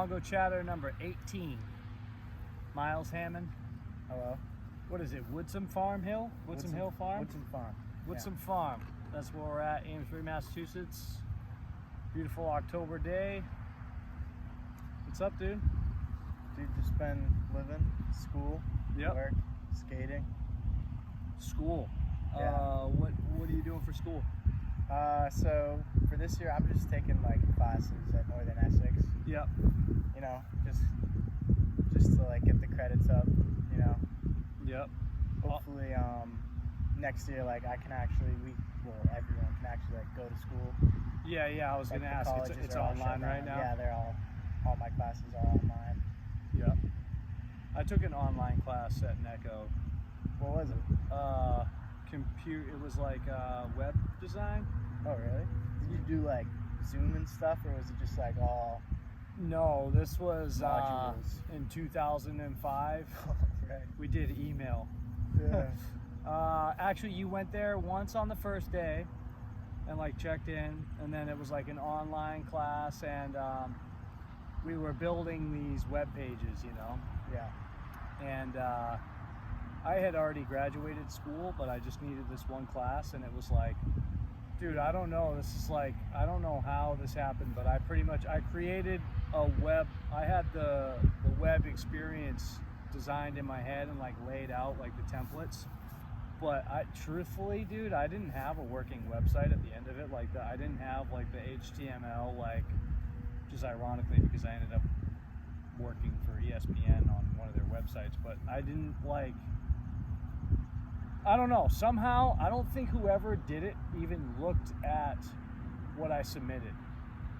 Mongochatter number 18. Miles Hammond. Hello. What is it? Woodsum Farm Hill? Woodsum Hill Farm? Woodsum Farm. Woodsum Farm. That's where we're at, Amesbury, Massachusetts. Beautiful October day. What's up, dude? Dude, just been living, school, work, skating. School. Yeah. What are you doing for school? So for this year, I'm just taking like classes at Northern Essex. Yep. You know, just to like get the credits up. You know. Yep. Hopefully, next year, like I can actually, everyone can actually like go to school. Yeah. I was like gonna ask. It's online right now. Yeah, they're all my classes are online. Yep. I took an online class at NECO. What was it? It was like web design. Oh, really? Did you do like Zoom and stuff, or was it just like all? No, this was modules? In 2005. Right. We did email. Yeah. Actually, you went there once on the first day, and like checked in, and then it was like an online class, and we were building these web pages, you know. Yeah. And I had already graduated school, but I just needed this one class, and it was like, dude, I don't know. This is like, I don't know how this happened, but I created a web. I had the web experience designed in my head and like laid out like the templates. But truthfully, dude, I didn't have a working website at the end of it. Like I didn't have like the HTML, like, just ironically because I ended up working for ESPN on one of their websites, but I didn't like, I don't know, somehow I don't think whoever did it even looked at what I submitted,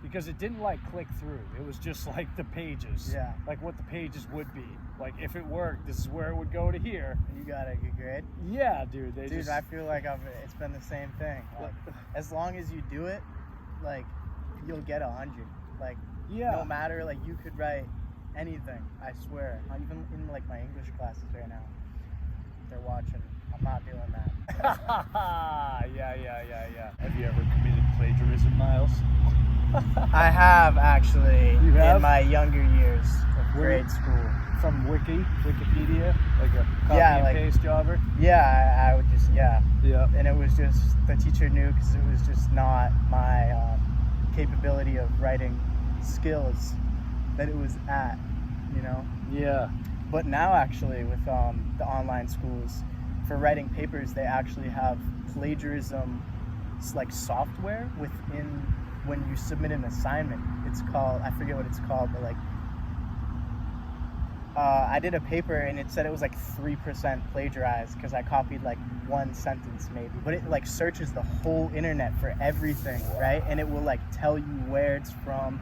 because it didn't like click through. It was just like the pages, Yeah. like what the pages would be. Like if it worked, this is where it would go to here. And you got a good grade? Yeah, dude. Dude, I feel like it's been the same thing. Like, as long as you do it, like you'll get 100. Like, yeah. No matter, like you could write anything. I swear. Even in like my English classes right now, they're watching. I'm not doing that. Yeah. Have you ever committed plagiarism, Miles? I have actually. You have? In my younger years of grade school. From Wikipedia, like a copy and paste jobber? Yeah, I would just, Yeah. And it was just, the teacher knew because it was just not my capability of writing skills that it was at, you know? Yeah. But now actually with the online schools, for writing papers, they actually have plagiarism like software within when you submit an assignment. It's called, I forget what it's called, but like I did a paper and it said it was like 3% plagiarized because I copied like one sentence maybe, but it like searches the whole internet for everything, right? And it will like tell you where it's from,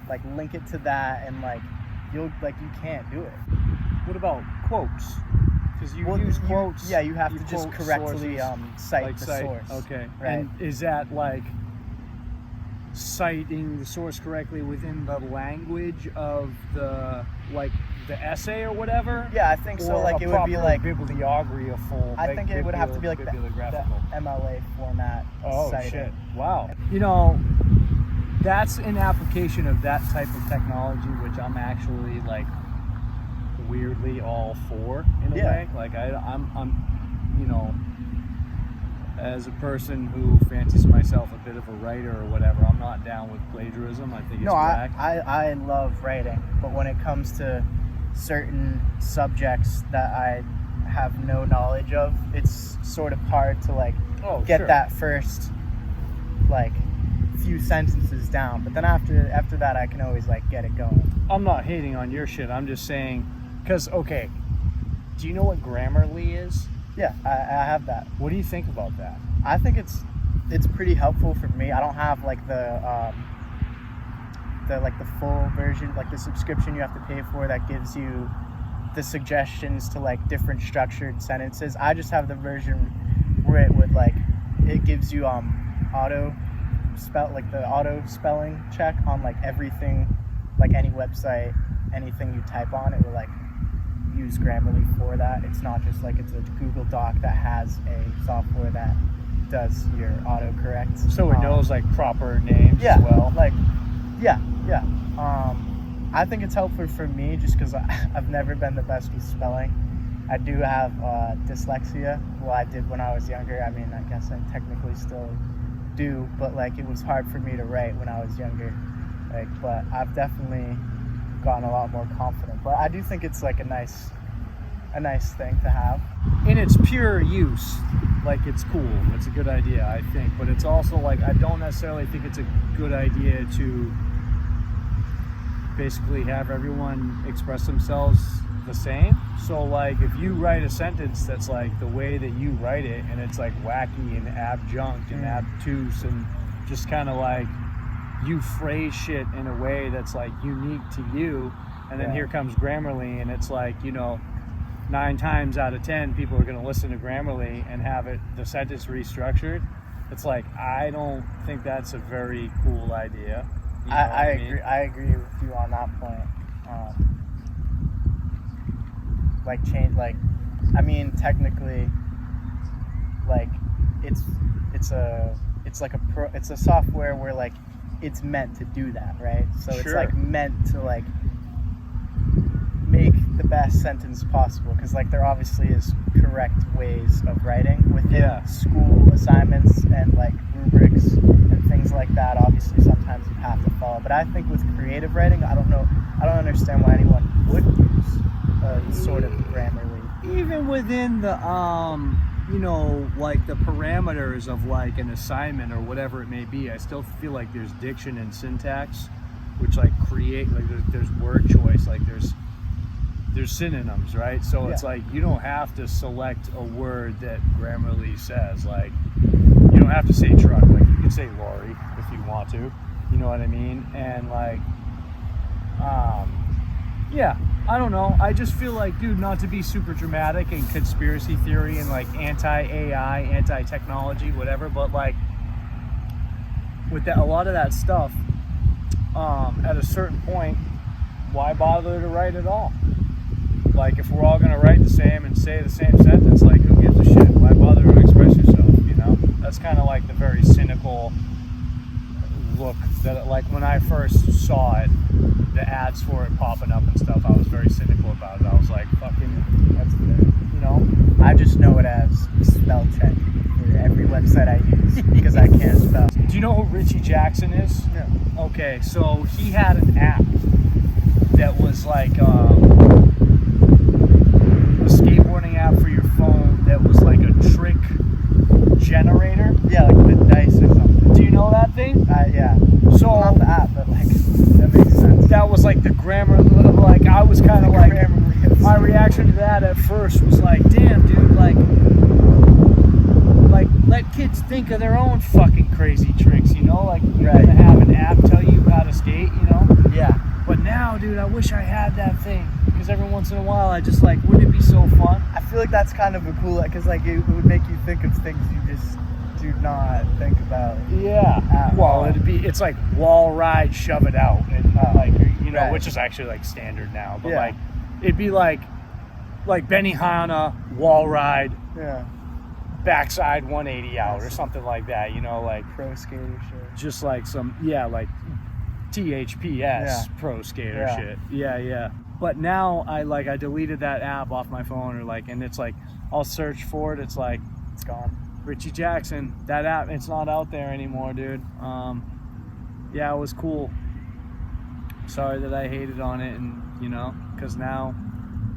like link it to that, and like you can't do it. What about quotes? Because you use quotes. You have to just correctly cite like the source. Okay. Right. And is that like citing the source correctly within the language of the essay or whatever? Yeah, I think so. Or like it would be like bibliography, a full. I think it would have to be like the MLA format. Oh citing. Shit! Wow. You know, that's an application of that type of technology, which I'm actually like weirdly all for in a way. Like I'm you know, as a person who fancies myself a bit of a writer or whatever, I'm not down with plagiarism. I think it's whack. I love writing, but when it comes to certain subjects that I have no knowledge of, it's sort of hard to like get that first like few sentences down. But then after that, I can always like get it going. I'm not hating on your shit. I'm just saying, because okay, do you know what Grammarly is? Yeah, I have that. What do you think about that? I think it's pretty helpful for me. I don't have like the full version, like the subscription you have to pay for that gives you the suggestions to like different structured sentences. I just have the version where it gives you auto spelling check on like everything, like any website, anything you type on, it will like use Grammarly for that. It's not just like it's a Google Doc that has a software that does your autocorrect. So it knows like proper names as well. Like, yeah. I think it's helpful for me just because I've never been the best with spelling. I do have dyslexia. Well, I did when I was younger. I mean, I guess I technically still do, but like it was hard for me to write when I was younger. Like, but I've definitely gotten a lot more confident. But I do think it's like a nice thing to have. In its pure use, like it's cool. It's a good idea, I think. But it's also like I don't necessarily think it's a good idea to basically have everyone express themselves the same. So like if you write a sentence that's like the way that you write it and it's like wacky and adjunct and obtuse and just kind of like you phrase shit in a way that's like unique to you, and then here comes Grammarly and it's like, you know, 9 times out of 10 people are going to listen to Grammarly and have the sentence restructured. It's like, I don't think that's a very cool idea. You know I agree with you on that point. Like change, like, I mean, technically, like it's a software where like it's meant to do that, right? So it's like meant to like make the best sentence possible, because like there obviously is correct ways of writing within school assignments and like rubrics and things like that. Obviously sometimes you have to follow, but I think with creative writing, I don't understand why anyone would use sort of Grammarly. Even within the you know, like the parameters of like an assignment or whatever it may be, I still feel like there's diction and syntax which like create, like there's word choice, like there's synonyms, right? So it's like you don't have to select a word that Grammarly says. Like you don't have to say truck, like you can say lorry if you want to, you know what I mean? And like I don't know, I just feel like, dude, not to be super dramatic and conspiracy theory and like anti-AI, anti-technology, whatever, but like with that, a lot of that stuff, at a certain point, why bother to write at all? Like if we're all going to write the same and say the same sentence, like who gives a shit? Why bother to express yourself, you know? That's kind of like the very cynical look that, like when I first saw it, the ads for it popping up and stuff, I was very cynical about it. I was like, fucking, that's good, you know? I just know it as spell check for every website I use because I can't spell. Do you know who Richie Jackson is? No. Okay, so he had an app that was like a skateboarding app for your phone that was like a trick generator. Yeah, like the dice or something. Do you know that thing? Yeah. So not the app, but like that makes sense. That was like the grammar. Like I was kind of like, my reaction to that at first was like, damn, dude, like let kids think of their own fucking crazy tricks, you know? Like you're gonna have an app tell you how to skate, you know? Yeah. But now, dude, I wish I had that thing, because every once in a while I just like, wouldn't it be so fun? I feel like that's kind of a cool, because like it would make you think of things you just do not think about. Yeah. Well, it's like wall ride, shove it out, and like, you know, which is actually like standard now. But like, it'd be like Benihana, wall ride, backside 180 out or something like that. You know, like pro skater shit. Just like some like THPS pro skater shit. Yeah. But now I deleted that app off my phone, or like, and it's like I'll search for it. It's like it's gone. Richie Jackson, that app, it's not out there anymore, dude. Yeah, it was cool. Sorry that I hated on it, and you know, because now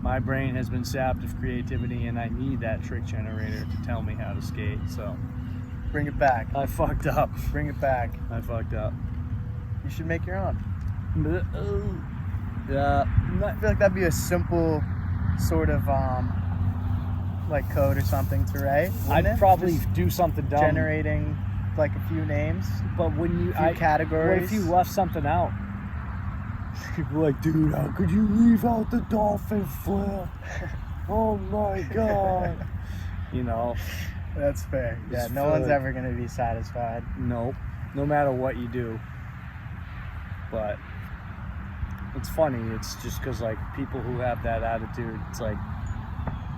my brain has been sapped of creativity and I need that trick generator to tell me how to skate. So bring it back. I fucked up. Bring it back. I fucked up. You should make your own. Yeah. I feel like that'd be a simple sort of like code or something to write. I'd probably do something dumb, generating like a few names, but when you categories. What if you left something out? People are like, dude, how could you leave out the dolphin flip? Oh my god. You know, that's fair. Yeah, no one's ever gonna be satisfied. Nope, no matter what you do. But it's funny, it's just because like people who have that attitude, it's like,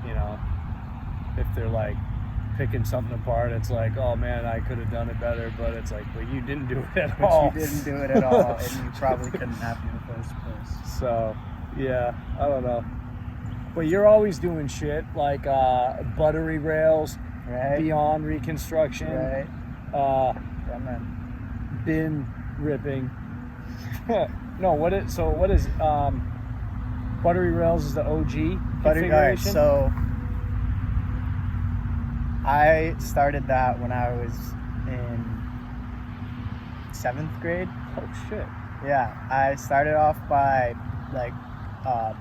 you know, if they're like picking something apart, it's like, oh man, I could have done it better, but it's like, well, you didn't do it at all. You didn't do it at all, and you probably couldn't happen with those suppose. So, yeah, I don't know. But you're always doing shit like buttery rails, Right. beyond reconstruction, Right. Yeah, man. bin ripping. No, what is buttery rails is the OG configuration? So I started that when I was in 7th grade. Oh shit. Yeah, I started off by like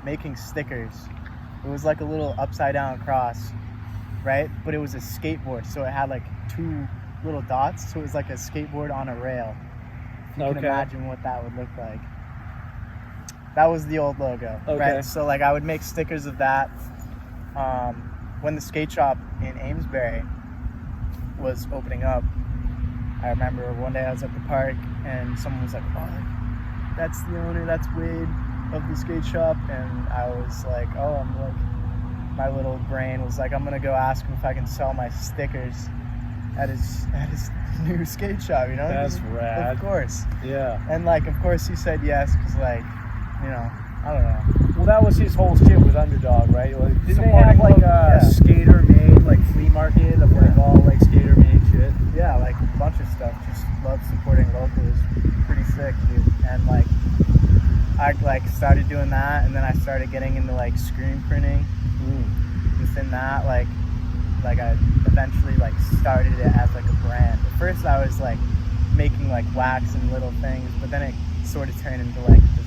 making stickers. It was like a little upside down cross, right? But it was a skateboard, so it had like 2 little dots, so it was like a skateboard on a rail. If you can imagine what that would look like. That was the old logo, right? So like I would make stickers of that. When the skate shop in Amesbury was opening up, I remember one day I was at the park and someone was like, "Oh, that's the owner, that's Wade of the skate shop," and I was like, "Oh," I'm like, my little brain was like, "I'm gonna go ask him if I can sell my stickers at his new skate shop," you know? That's rad. Of course. Yeah. And like, of course he said yes, because like, you know, I don't know. Well, that was his whole shit with Underdog, right? Like, didn't they Supporting have like local, a yeah. skater made like flea market of like all like skater made shit? Yeah, like a bunch of stuff. Just love supporting locals. Pretty sick, dude. And like, I like started doing that, and then I started getting into like screen printing. Within that, like I eventually like started it as like a brand. At first I was like making like wax and little things, but then it sort of turned into like this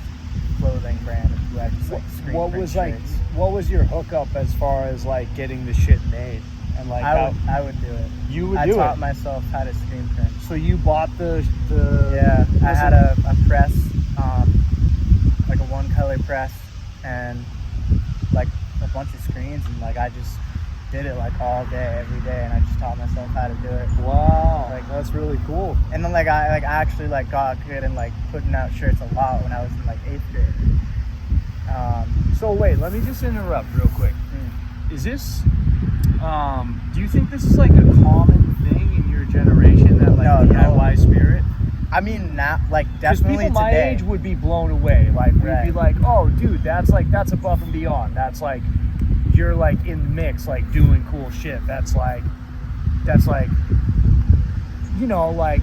clothing brand where I just like screen What print was shirts. like what was your hookup as far as like getting the shit made? And like I would do it. You would I do taught it. myself how to screen print. So you bought the Yeah, I had a press, like a 1-color press, and like a bunch of screens, and like I just did it like all day, every day, and I just taught myself how to do it. Wow, Like, that's really cool. And then like I actually like got good and like putting out shirts a lot when I was in like 8th grade. So wait, let me just interrupt real quick. Is this do you think this is like a common thing in your generation, that like DIY spirit? I mean, not like Because definitely people my today. age would be blown away. Like we'd be Right. like, "Oh, dude, that's above and beyond. That's like you're like in the mix, like doing cool shit. That's like you know, like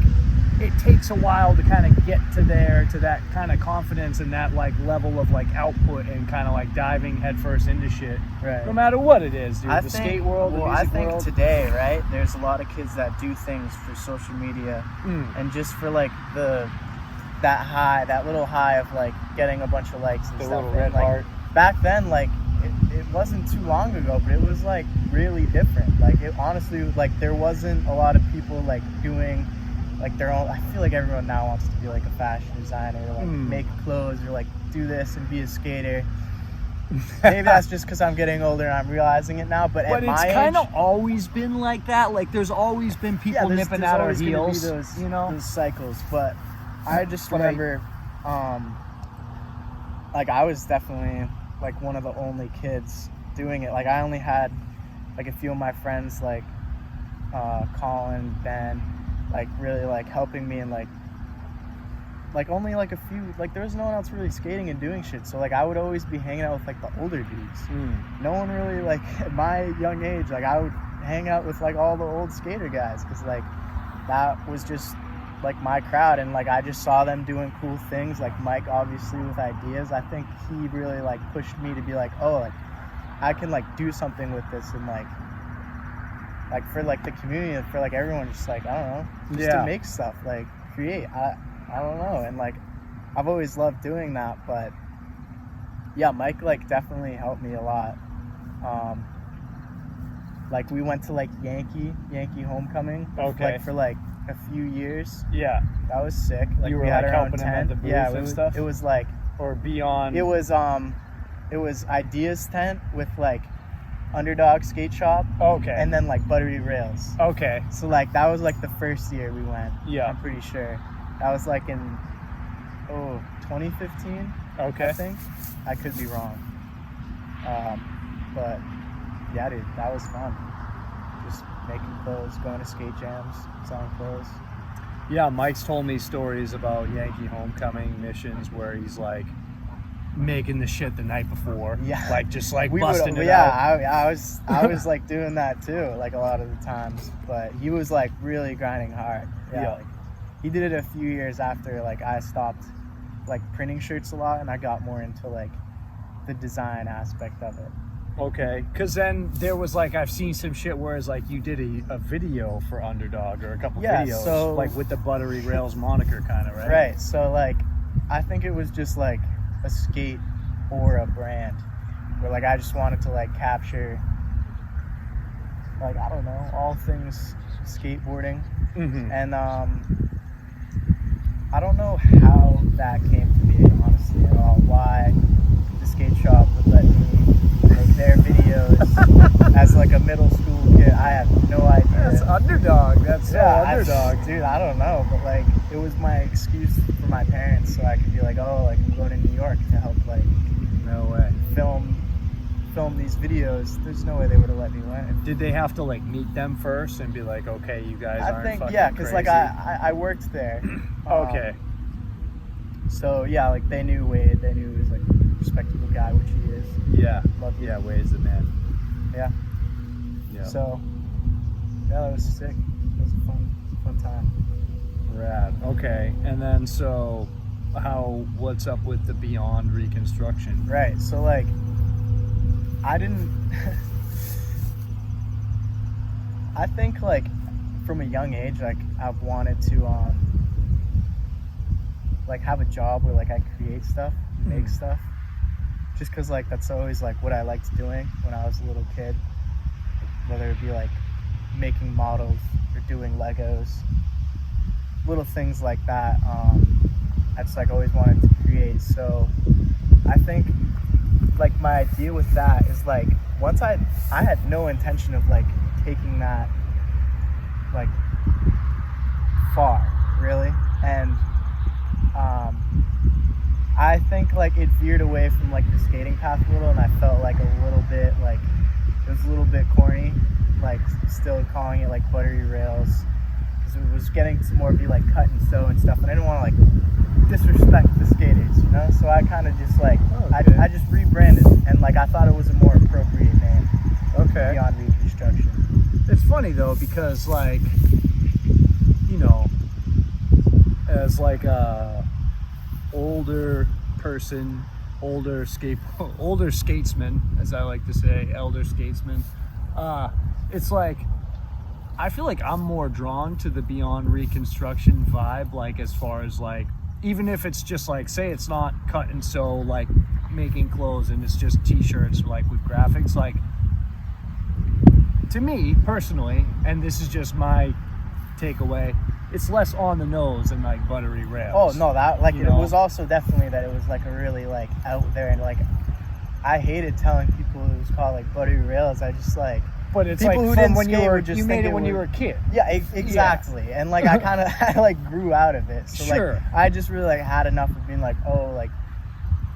it takes a while to kind of get to that kind of confidence and that like level of like output and kind of like diving headfirst into shit. Right. No matter what it is, dude. I The think, skate world, the well, music I think world. today, right, there's a lot of kids that do things for social media and just for like that little high of like getting a bunch of likes and The stuff. little And, red like, heart. Back then, like it wasn't too long ago, but it was like really different. Like it honestly, like there wasn't a lot of people like doing like their own. I feel like everyone now wants to be like a fashion designer or like make clothes or like do this and be a skater. Maybe that's just because I'm getting older and I'm realizing it now. But at it's my kind age, of always been like that. Like there's always been people there's nipping at our always gonna be heels. those, You know, those cycles. But I just But remember, like I was definitely like one of the only kids doing it. Like I only had like a few of my friends, like Colin, Ben, like really like helping me, and like only like a few, like there was no one else really skating and doing shit. So like I would always be hanging out with like the older dudes. No one really, like at my young age, like I would hang out with like all the old skater guys, because like that was just like my crowd, and like I just saw them doing cool things. Like Mike, obviously, with ideas. I think he really like pushed me to be like, oh, like I can like do something with this, and like for like the community and for like everyone, just like, I don't know, just to make stuff, like create. I don't know, and like I've always loved doing that. But yeah, Mike like definitely helped me a lot. Like we went to like Yankee homecoming, like for like a few years. Yeah, that was sick. Like you were we had like our own helping him tent. at the booth and stuff. It was like or beyond. It was Ideas tent with like Underdog Skate Shop. Okay. And then like Buttery Rails. Okay. So like that was like the first year we went. Yeah. I'm pretty sure. That was like in 2015. Okay. I think. I could be wrong. But yeah, dude, that was fun. Just making clothes, going to skate jams, selling clothes. Yeah, Mike's told me stories about Yankee homecoming missions where he's like making the shit the night before. Yeah. Like just like we busting would, it yeah, out. I was like doing that too, like a lot of the times. But he was like really grinding hard. Yeah. Like, he did it a few years after like I stopped like printing shirts a lot and I got more into like the design aspect of it. Okay, because then there was like, I've seen some shit where it's like you did a video for Underdog or a couple videos, so, like with the Buttery Rails moniker kind of, right? Right, so like I think it was just like a skate or a brand where like I just wanted to like capture like, I don't know, all things skateboarding. Mm-hmm. And I don't know how that came to be, honestly, at all. Why the skate shop would let me make their videos as like a middle school kid. I have no idea. That's Underdog. That's so Underdog. Dude, I don't know. But like, it was my excuse for my parents so I could be like, oh, like I'm going to New York to help like No way. film these videos. There's no way they would have let me win. Did they have to like meet them first and be like, okay, you guys aren't I think, fucking yeah, because like crazy? I worked there. Okay. So yeah, like they knew Wade. They knew he was like a respectable guy, which he is. Yeah. Love you. Yeah, Wade's the man. Yeah. Yeah. So yeah, that was sick. It was a fun time. Rad. Okay. And then so what's up with the Beyond reconstruction? Right. So like I didn't I think like from a young age like I've wanted to like have a job where like I create stuff, make stuff. Just cause like that's always like what I liked doing when I was a little kid. Whether it be like making models or doing Legos. Little things like that. I just like always wanted to create. So I think like my idea with that is like once I had no intention of like taking that like far really, and I think like it veered away from like the skating path a little, and I felt like a little bit like it was a little bit corny, like still calling it like Buttery Rails, because it was getting to more be like cut and sew and stuff, and I didn't want to like disrespect the skaters, you know. So I kind of just like I just rebranded, and like I thought it was a more appropriate name. Okay. Beyond Reconstruction. It's funny though, because like, you know, as like a older person, older skatesman, as I like to say, elder skatesman, it's like I feel like I'm more drawn to the Beyond Reconstruction vibe, like as far as like, even if it's just like, say it's not cut and sew, like making clothes, and it's just t-shirts like with graphics, like to me personally, and this is just my takeaway, it's less on the nose than like Buttery Rails. Oh no, that like You it know? was also definitely that it was like a really like out there, and like I hated telling people it was called like Buttery Rails. I just like, but it's people like who from didn't when you skate were, would just you made think it when you were a kid. yeah, exactly. And like I kind of I like grew out of it. So Sure. like I just really like had enough of being like, oh, like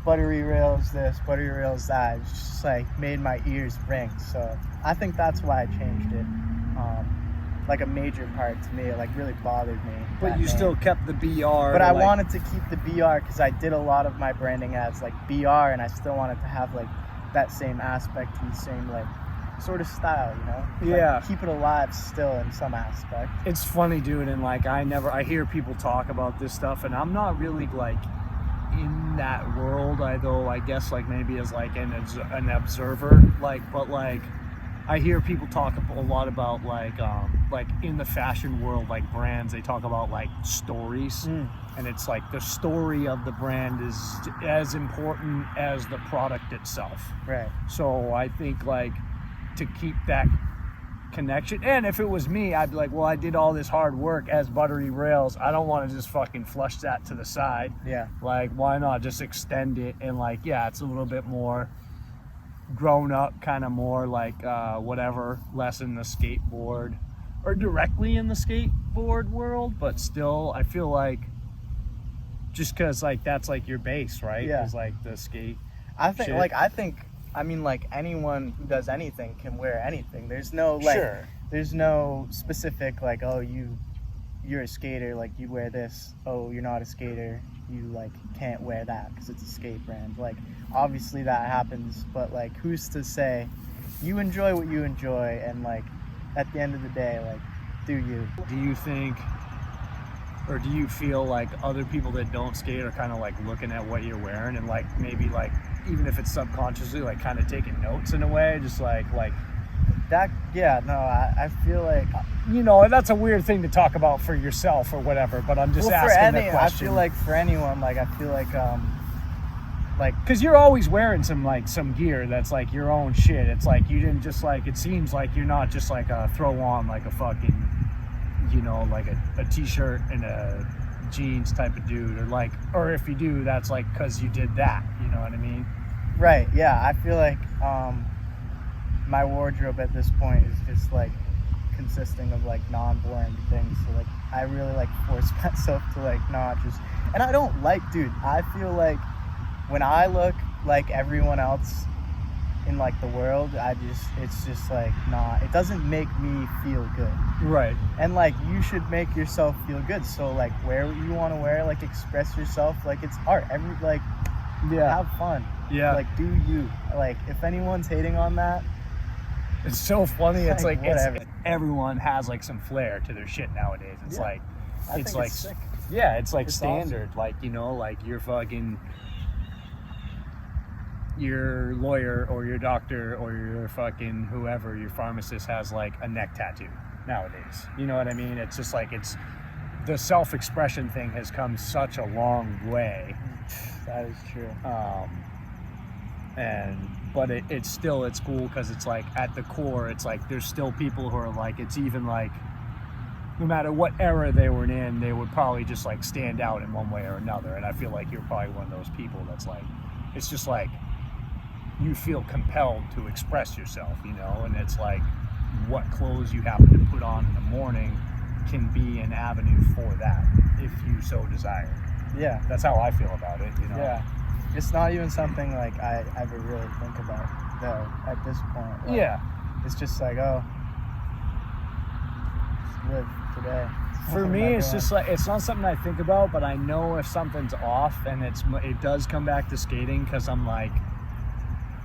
Buttery Rails this, Buttery Rails that. It's just like made my ears ring. So I think that's why I changed it. Like a major part to me, it like really bothered me. But you still kept the BR. But I wanted to keep the BR because I did a lot of my branding as like BR, and I still wanted to have like that same aspect and same like sort of style, you know? Yeah. Like, keep it alive still in some aspect. It's funny, dude, and like I hear people talk about this stuff, and I'm not really like in that world, although I guess like maybe as like an observer, like, but like I hear people talk a lot about like in the fashion world, like brands, they talk about like stories, and it's like the story of the brand is as important as the product itself. Right. So I think like to keep that connection, and if it was me, I'd be like, well, I did all this hard work as Buttery Rails, I don't want to just fucking flush that to the side. Yeah. Like, why not just extend it, and like, yeah, it's a little bit more grown up, kind of more like whatever, less in the skateboard or directly in the skateboard world, but still I feel like just because like that's like your base, right? Yeah. Is like the skate I think shit. I mean like anyone who does anything can wear anything. There's no like Sure. There's no specific like, oh, you're a skater, like you wear this. Oh, you're not a skater, you like can't wear that because it's a skate brand. Like obviously that happens, but like who's to say? You enjoy what you enjoy, and like at the end of the day, like do you. Do you think, or do you feel like other people that don't skate are kind of like looking at what you're wearing and like maybe like, even if it's subconsciously, like kind of taking notes in a way, just like that? Yeah, no, I feel like, you know, that's a weird thing to talk about for yourself or whatever, but I'm just asking the question. I feel like for anyone, like I feel like because you're always wearing some gear that's like your own shit. It's like you didn't just like, it seems like you're not just like a throw on like a fucking, you know, like a t-shirt and a jeans type of dude, or like, or if you do, that's like because you did that, you know what I mean? Right, yeah. I feel like my wardrobe at this point is just like consisting of like non-boring things, so like I really like force myself to like not just, and I don't like, dude, I feel like when I look like everyone else in like the world, it's just like not, it doesn't make me feel good. Right. And like you should make yourself feel good, so like wear what you want to wear, like express yourself, like it's art. Have fun. Yeah. Like do you, like if anyone's hating on that, it's so funny. It's like whatever. Everyone has like some flair to their shit nowadays. It's like it's like sick. Yeah, it's like it's standard. Awesome. Like, you know, like your lawyer or your doctor or your fucking whoever, your pharmacist has like a neck tattoo nowadays. You know what I mean? It's just like, it's the self-expression thing has come such a long way. That is true. But it's cool because it's like at the core, it's like there's still people who are like, it's even like no matter what era they were in, they would probably just like stand out in one way or another. And I feel like you're probably one of those people that's like, it's just like you feel compelled to express yourself, you know, and it's like what clothes you happen to put on in the morning can be an avenue for that if you so desire. Yeah. That's how I feel about it, you know? Yeah. It's not even something like I ever really think about though at this point. Like, yeah. It's just like, oh, just live today. For me, it's just like, it's not something I think about, but I know if something's off, and it does come back to skating, because I'm like,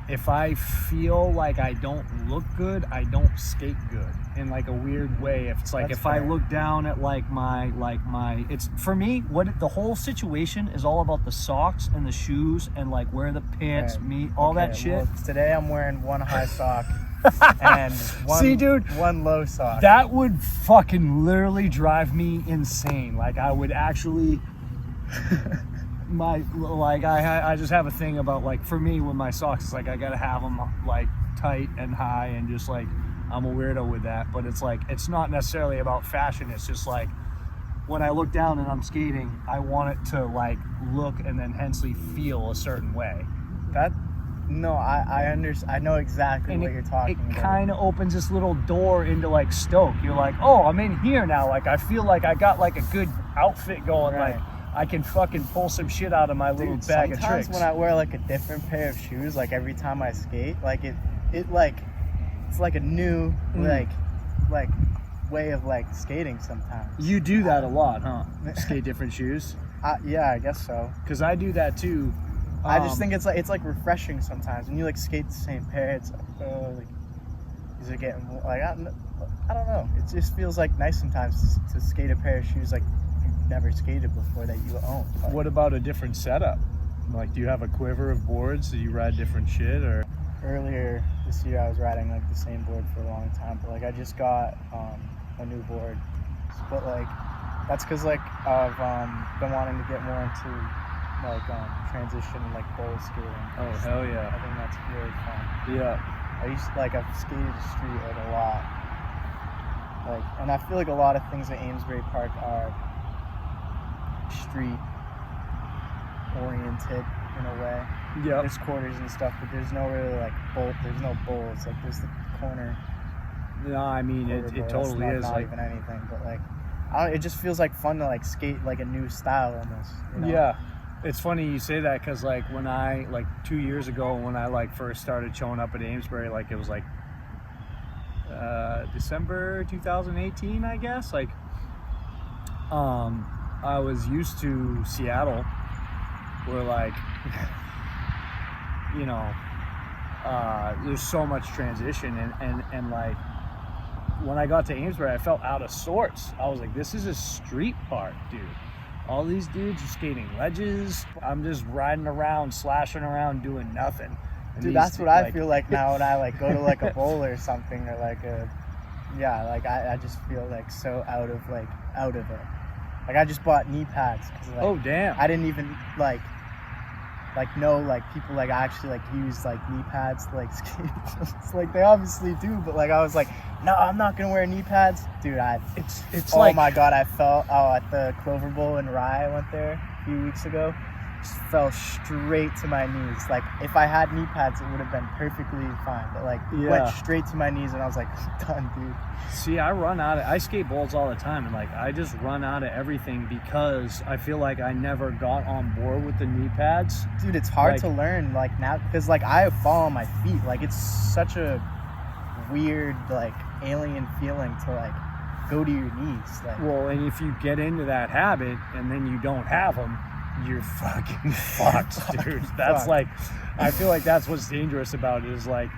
if I feel like I don't look good, I don't skate good in like a weird way. If it's like, That's if fair. I look down at like my, it's for me, the whole situation is all about the socks and the shoes and like where the pants meet, all that shit. Well, today I'm wearing one high sock and one, See, dude, one low sock. That would fucking literally drive me insane. Like I would actually, I just have a thing about like, for me with my socks, it's like I gotta have them like tight and high, and just like I'm a weirdo with that. But it's like, it's not necessarily about fashion. It's just like when I look down and I'm skating, I want it to like look and then hensely feel a certain way. I understand. I know exactly what you're talking about. It kind of opens this little door into like Stoke. You're like, oh, I'm in here now. Like I feel like I got like a good outfit going. Right. Like I can fucking pull some shit out of my little bag of tricks. Sometimes when I wear like a different pair of shoes, like every time I skate, like it like, it's like a new like way of like skating sometimes. You do that a lot, huh? Skate different shoes? Yeah, I guess so. Because I do that too. I just think it's like refreshing sometimes when you like skate the same pair. It's like, oh, like, is it getting like, I don't know. It just feels like nice sometimes to skate a pair of shoes like you've never skated before that you own. Like, what about a different setup? Like, do you have a quiver of boards? Do you ride different shit, or? Earlier this year I was riding like the same board for a long time, but like I just got a new board. But like that's because like I've been wanting to get more into like transition and like bowl skating. Oh hell yeah! I think that's really fun. Yeah. I've skated the street like a lot. Like, and I feel like a lot of things at Amesbury Park are street oriented in a way. Yeah. There's quarters and stuff, but there's no really like bolt. There's no bowls. Like there's the corner. No, I mean it totally is not like even anything, but like it just feels like fun to like skate like a new style almost. You know? Yeah. It's funny you say that, because like when I, like 2 years ago when I like first started showing up at Amesbury, like it was like December 2018, I guess. Like I was used to Seattle, where like, you know, there's so much transition and like when I got to Amesbury, I felt out of sorts. I was like, this is a street park, dude. All these dudes are skating ledges. I'm just riding around, slashing around, doing nothing. And dude, that's what I feel like now when I like go to like a bowl or something, or like I just feel like so out of it. Like I just bought knee pads. 'Cause, like, oh damn! I didn't even like know like people like actually like use like knee pads to like skate. It's like they obviously do, but like I was like, no, I'm not gonna wear knee pads, dude. It's oh like, my god, I fell at the Clover Bowl in Rye. I went there a few weeks ago. Just fell straight to my knees. Like if I had knee pads, it would have been perfectly fine. But like went straight to my knees, and I was like, done, dude. See, I skate bowls all the time, and like I just run out of everything because I feel like I never got on board with the knee pads. Dude, it's hard to learn like now because like I fall on my feet. Like it's such a weird like alien feeling to like go to your knees. Like, well, and if you get into that habit and then you don't have them, you're fucking fucked, dude. That's like, I feel like that's what's dangerous about it is like,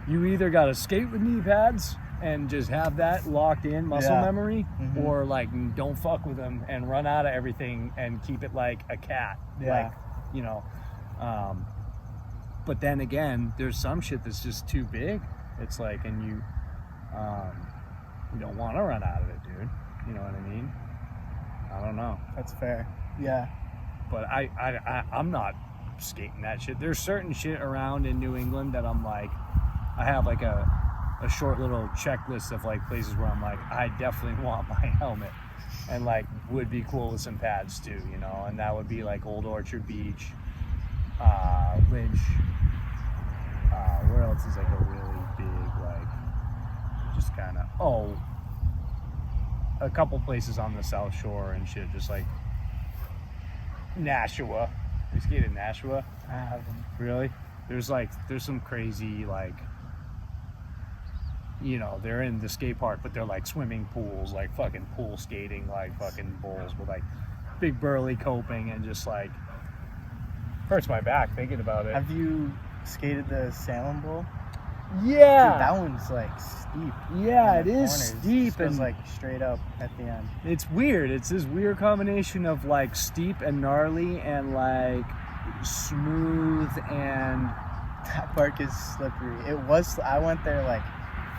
you either got to skate with knee pads and just have that locked in muscle memory, or like don't fuck with them and run out of everything and keep it like a cat. Like, you know, but then again, there's some shit that's just too big. It's like, and you don't want to run out of it, dude. You know what I mean? I don't know. That's fair. Yeah. But I'm not skating that shit. There's certain shit around in New England that I'm like, I have like a short little checklist of like places where I'm like, I definitely want my helmet, and like would be cool with some pads too, you know. And that would be like Old Orchard Beach, Lynch. Where else is like a really big like, just kind of a couple places on the South Shore and shit, just like Nashua. You skated in Nashua? I haven't. Really? There's some crazy like, you know, they're in the skate park, but they're like swimming pools, like fucking pool skating, like fucking bowls with like big burly coping, and just like hurts my back thinking about it. Have you skated the Salem Bowl? Yeah. Dude, that one's like steep. Yeah, it is steep, and like straight up at the end. It's weird. It's this weird combination of like steep and gnarly and like smooth, and that park is slippery. It was. I went there like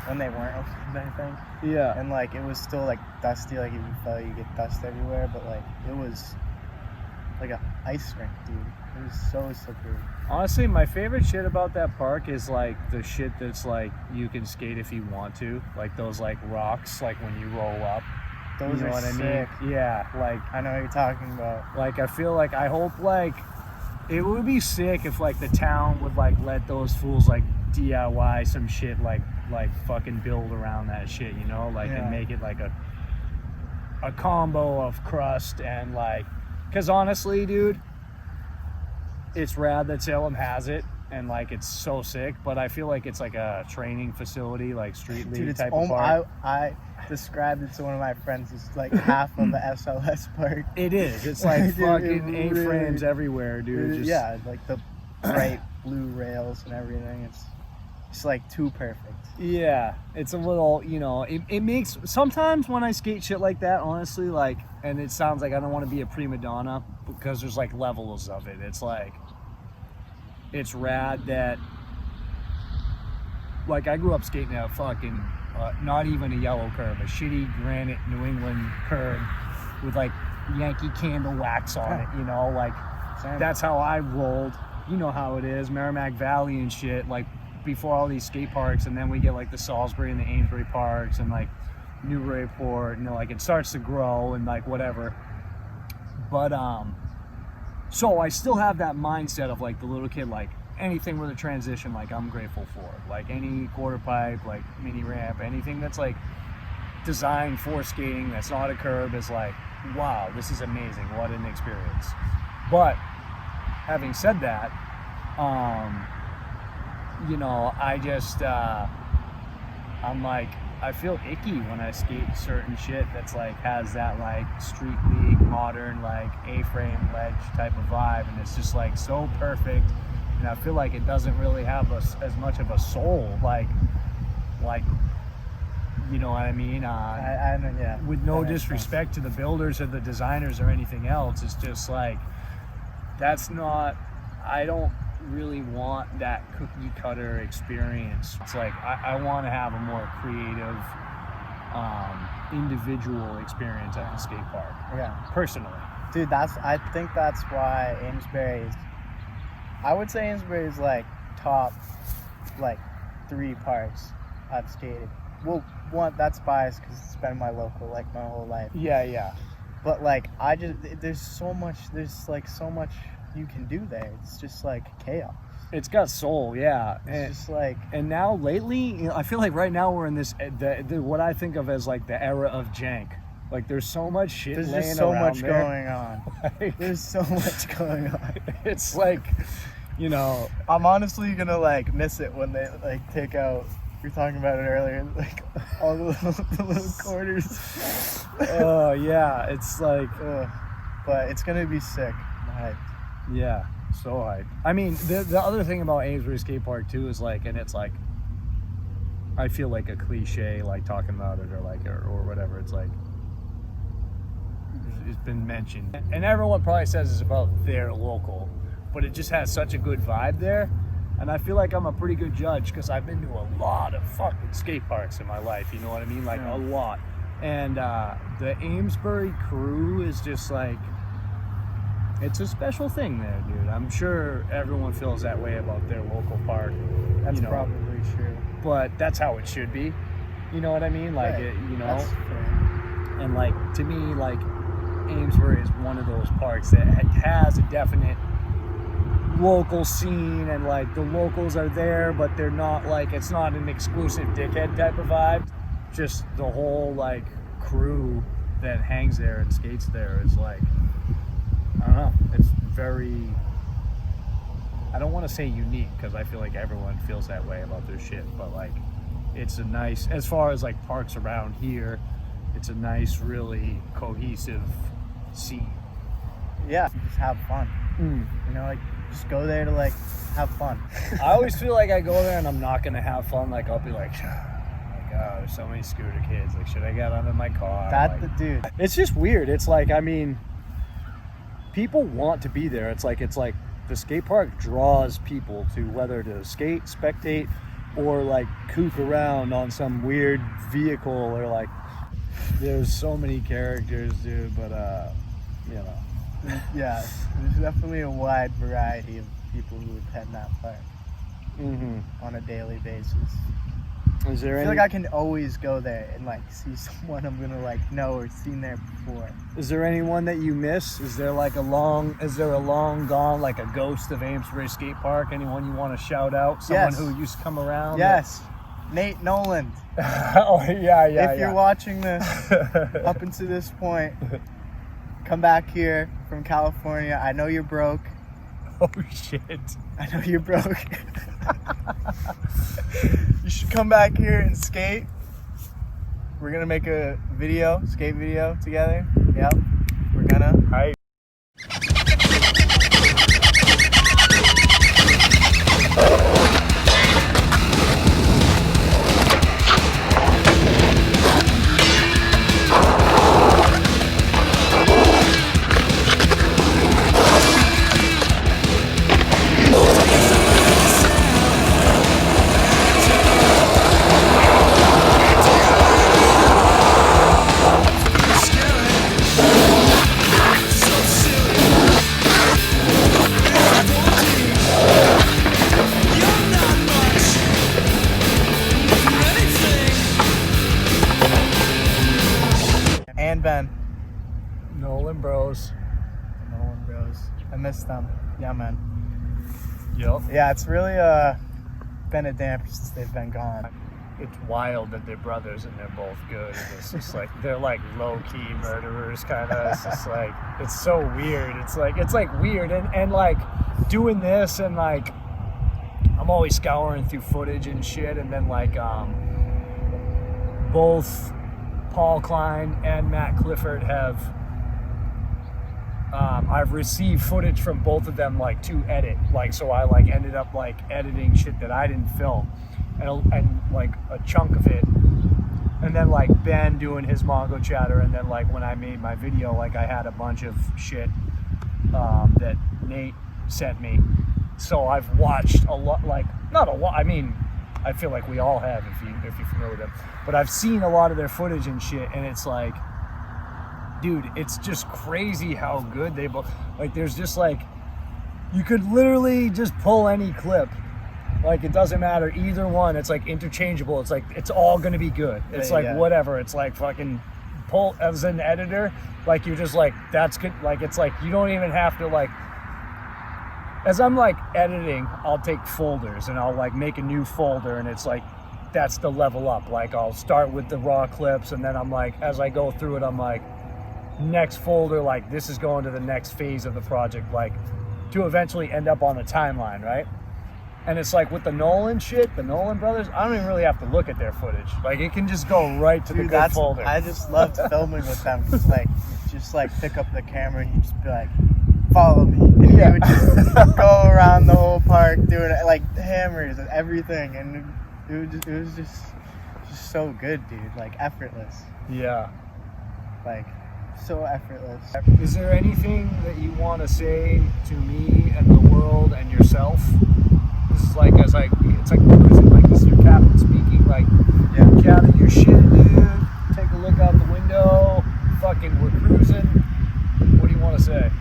when they weren't open, I think. Yeah. And like it was still like dusty. Like if you fell, you get dust everywhere. But like it was like an ice rink, dude. It was so slippery. Honestly, my favorite shit about that park is like the shit that's like you can skate if you want to, like those like rocks, like when you roll up. Those you know are what sick. I mean? Yeah, like I know what you're talking about. Like I feel like I hope like it would be sick if like the town would like let those fools like DIY some shit, like fucking build around that shit, you know, like and make it like a combo of crust and like, because honestly, dude, it's rad that Salem has it, and like it's so sick, but I feel like it's like a training facility, like street league type of park. I described it to one of my friends as like half of the SLS park. It is. It's like fucking A-frames everywhere, dude. Yeah, like the bright blue rails and everything. It's like too perfect. Yeah, it's a little, you know, it makes, sometimes when I skate shit like that, honestly, like, and it sounds like I don't want to be a prima donna because there's like levels of it. It's like, it's rad that, like, I grew up skating a fucking, not even a yellow curb, a shitty granite New England curb with like Yankee Candle wax on it, you know, like, that's how I rolled. You know how it is, Merrimack Valley and shit, like, before all these skate parks, and then we get like the Salisbury and the Amesbury parks and like Newburyport, you know, like it starts to grow and like whatever. But so I still have that mindset of like the little kid, like anything with a transition, like I'm grateful for, like any quarter pipe, like mini ramp, anything that's like designed for skating that's not a curb is like, wow, this is amazing, what an experience. But having said that, you know, I just I'm like, I feel icky when I skate certain shit that's like has that like street league modern like A-frame ledge type of vibe, and it's just like so perfect, and I feel like it doesn't really have as much of a soul, like you know what I mean? Yeah. With no disrespect to the builders or the designers or anything else, it's just like that's not. I don't really want that cookie cutter experience. It's like I want to have a more creative, individual experience at the skate park. Yeah, personally, dude, I think that's why Amesbury is. I would say Amesbury is like top, like 3 parks I've skated. Well, one that's biased because it's been my local like my whole life. Yeah. But like there's so much you can do there. It's just like chaos. It's got soul, yeah. It's just like, and now lately, you know, I feel like right now we're in this what I think of as like the era of jank. Like there's so much shit laying around there. There's so much going on. Like, there's so much going on. It's like, you know, I'm honestly gonna like miss it when they like take out. We were talking about it earlier, like all the little quarters. Oh yeah, it's like, but it's gonna be sick. I'm hyped. Yeah, so hyped. I mean, the other thing about Amesbury Skate Park too is like, and it's like, I feel like a cliche, like talking about it or like or whatever. It's like it's been mentioned, and everyone probably says it's about their local, but it just has such a good vibe there. And I feel like I'm a pretty good judge because I've been to a lot of fucking skate parks in my life. You know what I mean? Like a lot. And the Amesbury crew is just like, it's a special thing there, dude. I'm sure everyone feels that way about their local park. That's probably true. But that's how it should be. You know what I mean? Like, right. you know? That's fair. And like, to me, like, Amesbury is one of those parks that has a definite local scene, and like the locals are there, but they're not like, it's not an exclusive dickhead type of vibe. Just the whole like crew that hangs there and skates there is like, I don't know, it's very, I don't want to say unique because I feel like everyone feels that way about their shit, but like it's a nice, as far as like parks around here, it's a nice, really cohesive scene. Yeah, just have fun. You know, like just go there to like have fun. I always feel like I go there and I'm not gonna have fun. Like I'll be like, oh, there's so many scooter kids. Like, should I get under my car? The dude. It's just weird. It's like, I mean, people want to be there. It's like the skate park draws people to whether to skate, spectate, or like kook around on some weird vehicle, or like, there's so many characters, dude. But you know. Yeah, there's definitely a wide variety of people who attend that park on a daily basis. Is there I feel like I can always go there and like see someone I'm gonna like know or seen there before. Is there anyone that you miss? Is there a long gone, like a ghost of Amesbury Skate Park? Anyone you want to shout out? Someone who used to come around? Yes, Nate Noland. Oh yeah. If you're watching this up until this point, come back here from California. I know you're broke. Oh shit. I know you're broke. You should come back here and skate. We're gonna make a skate video together. Yep. We're gonna. Hi. And Ben. Nolan Bros. I miss them. Yeah, man. Yep. Yeah, it's really been a damper since they've been gone. It's wild that they're brothers and they're both good. It's just like, they're like low-key murderers kind of. It's just like, it's so weird. It's like weird, and like doing this, and like I'm always scouring through footage and shit, and then like both Paul Klein and Matt Clifford have, I've received footage from both of them, like, to edit. Like, so I, like, ended up, like, editing shit that I didn't film, and like, a chunk of it. And then, like, Ben doing his Mongochatter, and then, like, when I made my video, like, I had a bunch of shit that Nate sent me. So I've watched a lot, like, not a lot, I mean, I feel like we all have if you're familiar with them. But I've seen a lot of their footage and shit, and it's like, dude, it's just crazy how good they both, like, there's just, like, you could literally just pull any clip. Like, it doesn't matter, either one, it's like interchangeable. It's like, it's all gonna be good. It's like, whatever. It's like fucking pull, as an editor, like, you're just like, that's good. Like, it's like, you don't even have to, like, as I'm, like, editing, I'll take folders and I'll, like, make a new folder, and it's like, that's the level up. Like, I'll start with the raw clips, and then I'm like, as I go through it, I'm like, next folder, like, this is going to the next phase of the project, like, to eventually end up on the timeline, right? And it's like with the Nolan shit, the Nolan brothers, I don't even really have to look at their footage. Like, it can just go right to the good folder. I just loved filming with them. Cause, like, just, like, pick up the camera and you just be like, follow me. And you would just go around the whole park doing, like, hammers and everything. And it was just so good, dude. Like, effortless. Yeah. Like, so effortless. Is there anything that you want to say to me and the world and yourself? This is like, it's like cruising, like, this is your captain speaking, like, gather your shit, dude, take a look out the window, fucking, we're cruising. What do you want to say?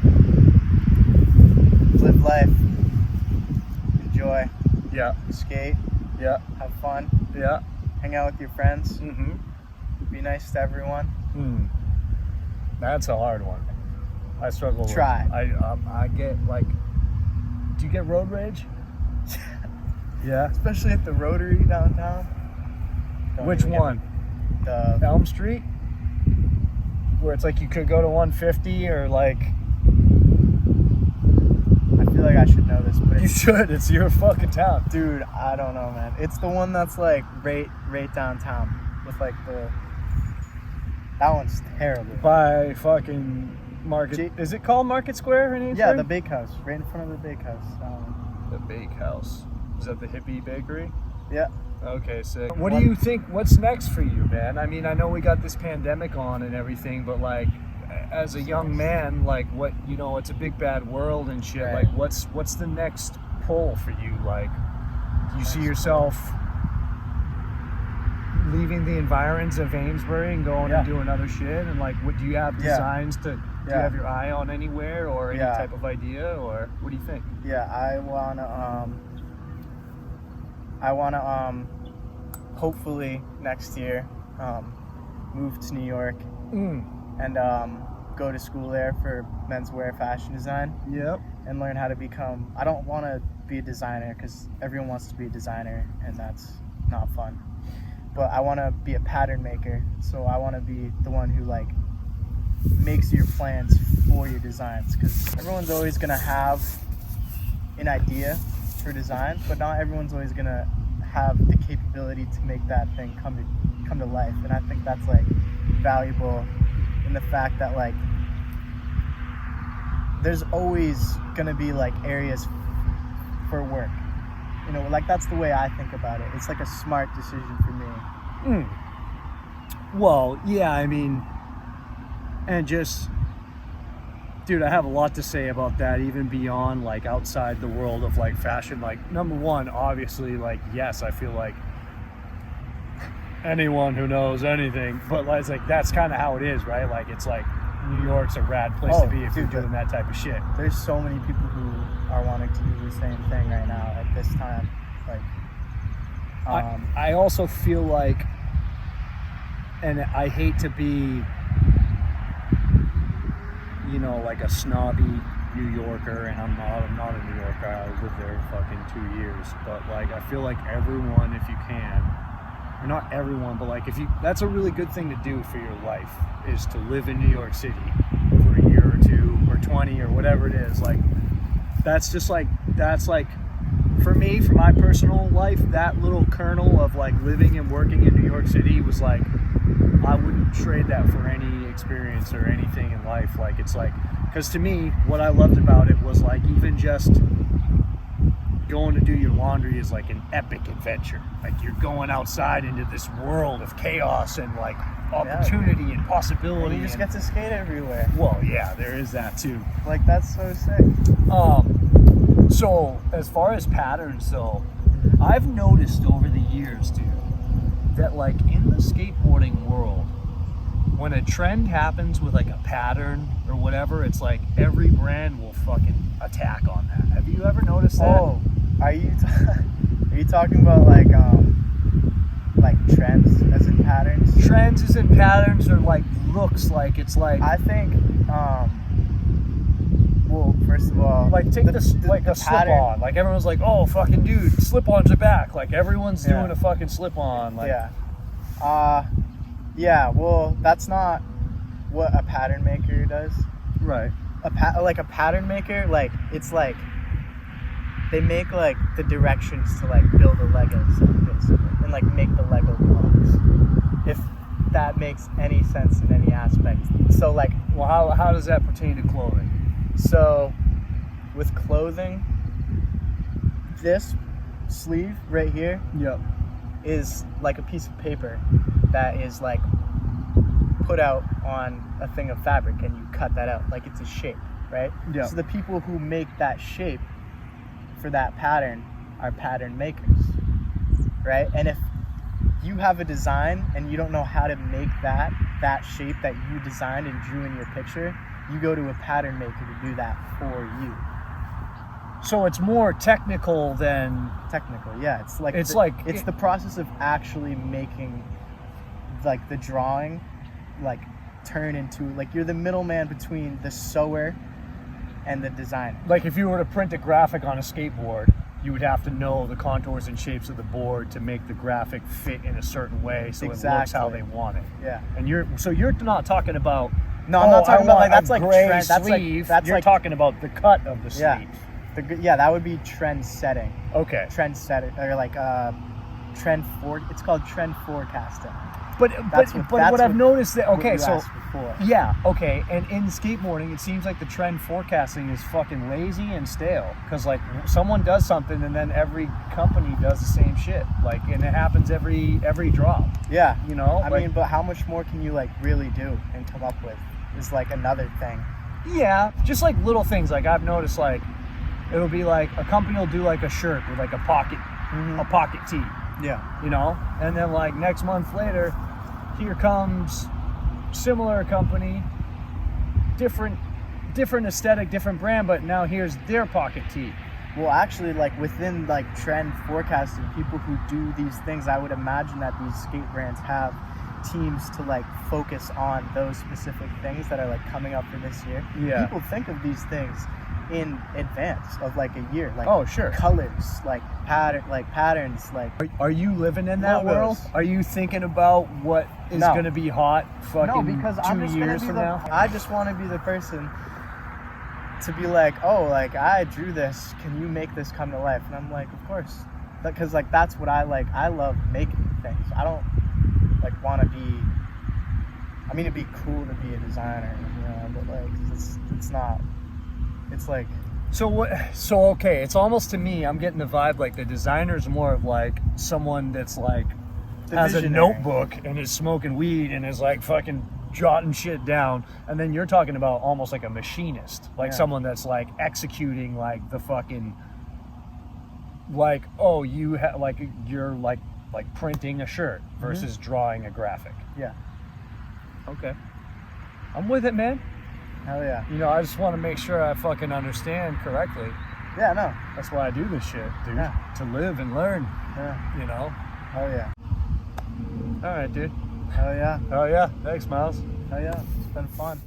Live life. Enjoy. Yeah. Skate. Yeah. Have fun. Yeah. Hang out with your friends. Mm-hmm. Be nice to everyone. That's a hard one. I struggle Try. I get, like, do you get road rage? Yeah. Especially at the Rotary downtown. Which one? The Elm Street? Where it's like you could go to 150, or like... I feel like I should know this, but... You should. It's your fucking town. Dude, I don't know, man. It's the one that's, like, right downtown. With, like, the... That one's terrible. By fucking Market... Is it called Market Square in Amesbury? Yeah, the bakehouse. Right in front of the bakehouse. The bakehouse. Is that the hippie bakery? Yeah. Okay, sick. What do you think? What's next for you, man? I mean, I know we got this pandemic on and everything, but, like, as a young man, like, what, you know, it's a big bad world and shit. Right. Like, what's the next pull for you? Like, do you see yourself leaving the environs of Amesbury and going and doing other shit? And, like, what do you have designs to? Do you have your eye on anywhere, or any type of idea, or what do you think? Yeah, I wanna hopefully next year move to New York and go to school there for menswear fashion design. Yep. And learn how to become. I don't want to be a designer because everyone wants to be a designer, and that's not fun. But I want to be a pattern maker, so I want to be the one who, like, makes your plans for your designs, because everyone's always going to have an idea for design, but not everyone's always going to have the capability to make that thing come to life. And I think that's, like, valuable in the fact that, like, there's always going to be, like, areas for work. You know, like, that's the way I think about it. It's like a smart decision for me. Well, yeah, I mean, and just, dude, I have a lot to say about that, even beyond, like, outside the world of, like, fashion. Like, number one, obviously, like, yes, I feel like anyone who knows anything, but, like, it's like, that's kind of how it is, right? Like, it's like, New York's a rad place to be if you're doing that type of shit. There's so many people who are wanting to do the same thing right now at this time. Like, I also feel like, and I hate to be, you know, like a snobby New Yorker, and I'm not a New Yorker. I lived there fucking 2 years, but, like, I feel like everyone, if you can, or not everyone, but, like, if you, that's a really good thing to do for your life, is to live in New York City for a year or two or 20 or whatever it is. Like, that's just like, that's like, for me, for my personal life, that little kernel of, like, living and working in New York City was, like, I wouldn't trade that for any experience or anything in life. Like, it's like, because to me, what I loved about it was like, even just going to do your laundry is like an epic adventure. Like, you're going outside into this world of chaos and like opportunity and possibility. And you just get to skate everywhere. Well, yeah, there is that too. Like, that's so sick. So as far as patterns though, I've noticed over the years, dude, that like in the skateboarding world, when a trend happens with like a pattern or whatever, it's like every brand will fucking attack on that. Have you ever noticed that? Oh, are you talking about like trends as in patterns? Trends as in patterns, or like looks, like it's like, I think well, first of all, like take a slip-on. Like everyone's like, oh fucking dude, slip-ons are back. Like everyone's doing a fucking slip-on. Like, yeah, well, that's not what a pattern maker does. Right. A pattern maker, like, it's like they make like the directions to like build a Lego set, basically, and like make the Lego blocks. If that makes any sense in any aspect. So like, well, how does that pertain to clothing? So with clothing, this sleeve right here is like a piece of paper that is like put out on a thing of fabric, and you cut that out like it's a shape, right? Yeah. So the people who make that shape for that pattern are pattern makers, right? And if you have a design and you don't know how to make that shape that you designed and drew in your picture, you go to a pattern maker to do that for you. So it's more technical than technical. Yeah, it's the process of actually making like the drawing like turn into, like, you're the middleman between the sewer and the designer. Like if you were to print a graphic on a skateboard, you would have to know the contours and shapes of the board to make the graphic fit in a certain way so it looks how they want it. Yeah. And you're not talking about, no, I'm not talking about like that's like gray trend, that's sleeve. Like you're talking about the cut of the sleeve. Yeah, that would be trend setting. Okay. Trend setting, or like it's called trend forecasting. But what I've noticed that, okay, so before. Yeah, okay, and in skateboarding, it seems like the trend forecasting is fucking lazy and stale, because like someone does something and then every company does the same shit, like, and it happens every drop. Yeah, you know. I mean, but how much more can you like really do and come up with? Is like another thing. Yeah, just like little things. Like I've noticed, like it'll be like a company will do like a shirt with like a pocket tee. Yeah. You know, and then like next month later, here comes similar company, different aesthetic, different brand, but now here's their pocket tee. Well, actually, like within like trend forecasting, people who do these things, I would imagine that these skate brands have teams to like focus on those specific things that are like coming up for this year. Yeah. People think of these things in advance of like a year, like colors, like patterns, like. Are you living in that logos. world? Are you thinking about what is going to be hot fucking because 2 years from now? I just want to be the person to be like, oh, like I drew this, can you make this come to life? And I'm like, of course, because like that's what I like. I love making things. I don't like want to be. I mean, it'd be cool to be a designer, you know, but like it's not. It's like, so okay, it's almost, to me, I'm getting the vibe like the designer's more of like someone that's like has a notebook and is smoking weed and is like fucking jotting shit down, and then you're talking about almost like a machinist, like someone that's like executing like the fucking, like, oh, you like you're like printing a shirt versus drawing a graphic. Yeah. Okay. I'm with it, man. Hell yeah. You know, I just want to make sure I fucking understand correctly. Yeah, no. That's why I do this shit, dude. Yeah. To live and learn. Yeah. You know? Hell yeah. All right, dude. Hell yeah. Hell yeah. Thanks, Miles. Hell yeah. It's been fun.